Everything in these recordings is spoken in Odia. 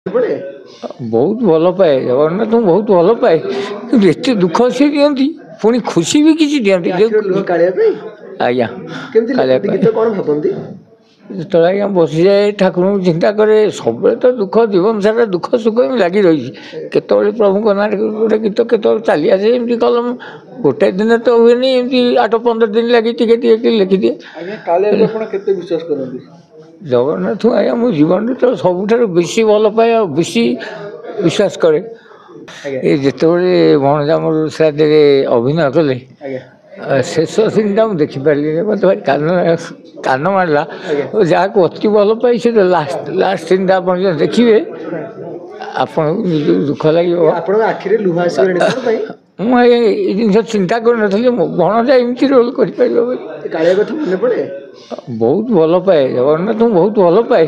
ପଡେ ବହୁତ ଭଲ ପାଏ ଜଗନ୍ନାଥଙ୍କୁ ବହୁତ ଭଲ ପାଏ କିନ୍ତୁ ଏତେ ଦୁଃଖ ସେ ଦିଅନ୍ତି ପୁଣି ଖୁସି ବି କିଛି ଦିଅନ୍ତି ଆଖିରେ ଲୁହ କାଳିଆ ପାଇଁ ଆଜ୍ଞା କେମିତି କାଳିଆ ଲେଖନ୍ତି ପାଇଁ ଗୀତ କଣ ଭାବନ୍ତି? ଯେତେବେଳେ ଆଜ୍ଞା ବସିଯାଏ ଠାକୁରଙ୍କୁ ଚିନ୍ତା କରେ ସବୁବେଳେ ତ ଦୁଃଖ ଜୀବନ ସାରା ଦୁଃଖ ସୁଖ ହିଁ ଲାଗି ରହିଛି କେତେବେଳେ ପ୍ରଭୁଙ୍କ ନାଁରେ ଗୋଟେ ଗୀତ କେତେବେଳେ ଚାଲି ଆସେ ଏମିତି କଲମ ଗୋଟେ ଦିନ ତ ହୁଏନି ଏମିତି 8-15 ଦିନ ଲାଗି ଟିକେ ଟିକେ ଲେଖିଦିଏ। ଆଜ୍ଞା କାଳିଆକୁ ଆପଣ କେତେ ବିଶ୍ୱାସ କରନ୍ତି? ଜଗନ୍ନାଥ ଆଜ୍ଞା ମୋ ଜୀବନରେ ତ ସବୁଠାରୁ ବେଶୀ ଭଲ ପାଏ ଆଉ ବେଶୀ ବିଶ୍ୱାସ କରେ। ଆଜ୍ଞା ଏ ଯେତେବେଳେ ଭଣଜା ମୋର ଶ୍ରାଦ୍ଧରେ ଅଭିନୟ କଲେ ଆଜ୍ଞା ଶେଷ ସିନ୍ଟା ମୁଁ ଦେଖିପାରିଲିନି ମୋତେ ଭାରି କାନ ମାରିଲା ଆଜ୍ଞା ଯାହାକୁ ଅତି ଭଲ ପାଇ ସେ ଲାଷ୍ଟ ସିନ୍ଟା ଆପଣ ଯଦି ଦେଖିବେ ଆପଣଙ୍କୁ ନିଜକୁ ଦୁଃଖ ଲାଗିବ। ଆପଣଙ୍କ ଆଖିରେ ଲୁହ ଆସିଗଲାଣି କଣ ପାଇଁ? ମୁଁ ଆଜ୍ଞା ଏଇ ଜିନିଷ ଚିନ୍ତା କରିନଥିଲି ମୋ ଭଣଜା ଏମିତି ରୋଲ୍ କରିପାରିବ ବୋଲି। କାଳିଆ କଥା ମନେ ପଡେ? ବହୁତ ଭଲ ପାଏ ଜଗନ୍ନାଥଙ୍କୁ ବହୁତ ଭଲ ପାଏ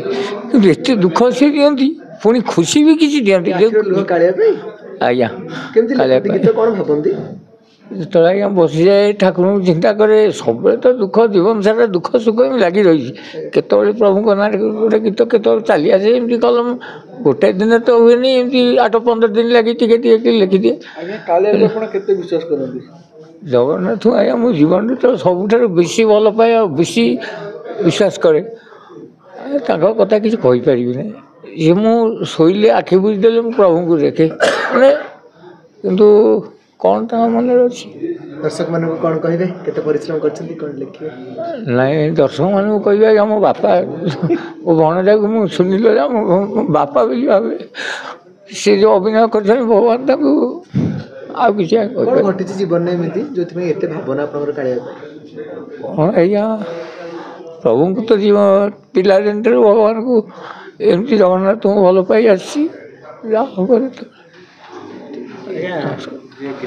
କିନ୍ତୁ ଏତେ ଦୁଃଖ ସେ ଦିଅନ୍ତି ପୁଣି ଖୁସି ବି କିଛି ଦିଅନ୍ତି ଆଖିରେ ଲୁହ କାଳିଆ ପାଇଁ ଆଜ୍ଞା କେମିତି କାଳିଆ ଲେଖନ୍ତି ପାଇଁ ଗୀତ କଣ ଭାବନ୍ତି? ଯେତେବେଳେ ଆଜ୍ଞା ବସିଯାଏ ଠାକୁରଙ୍କୁ ଚିନ୍ତା କରେ ସବୁବେଳେ ତ ଦୁଃଖ ଜୀବନ ସାରା ଦୁଃଖ ସୁଖ ହିଁ ଲାଗି ରହିଛି କେତେବେଳେ ପ୍ରଭୁଙ୍କ ନାଁରେ ଗୋଟେ ଗୀତ କେତେବେଳେ ଚାଲି ଆସେ ଏମିତି କଲମ ଗୋଟେ ଦିନ ତ ହୁଏନି ଏମିତି 8-15 ଦିନ ଲାଗି ଟିକେ ଟିକେ ଲେଖିଦିଏ। ଆଜ୍ଞା କାଳିଆକୁ ଆପଣ କେତେ ବିଶ୍ୱାସ କରନ୍ତି? ଜଗନ୍ନାଥ ଆଜ୍ଞା ମୋ ଜୀବନରେ ତ ସବୁଠାରୁ ବେଶୀ ଭଲ ପାଏ ଆଉ ବେଶୀ ବିଶ୍ୱାସ କରେ ତାଙ୍କ କଥା କିଛି କହିପାରିବିନି ଇଏ ମୁଁ ଶୋଇଲେ ଆଖି ବୁଜିଦେଲେ ମୁଁ ପ୍ରଭୁଙ୍କୁ ଦେଖେ ମାନେ କିନ୍ତୁ କ'ଣ ତାଙ୍କ ମନରେ ଅଛି ଦର୍ଶକ ମାନଙ୍କୁ କଣ କହିବେ କେତେ ପରିଶ୍ରମ କରିଛନ୍ତି କଣ ଲେଖିବେ? ନାଇଁ ଦର୍ଶକମାନଙ୍କୁ କହିବା କି ଆମ ବାପା ମୋ ଭଣଜାକୁ ମୁଁ ଶୁଣିଲେ ମୋ ବାପା ବୋଲି ଭାବେ ସେ ଯେଉଁ ଅଭିନୟ କରିଛନ୍ତି ଭଗବାନ ତାକୁ ଆଉ କିଛି କଣ ଘଟିଛି ଜୀବନରେ ଏମିତି ଯୋଉଥିପାଇଁ ଏତେ ଭାବନା ଆପଣଙ୍କର କାଳିଆ ପାଇଁ? କ'ଣ ଆଜ୍ଞା ପ୍ରଭୁଙ୍କୁ ତ ପିଲାଦିନଠାରୁ ଭଗବାନଙ୍କୁ ଏମିତି ଜଗନ୍ନାଥଙ୍କୁ ଭଲ ପାଇ ଆସିଛି ଯାହା ହବ।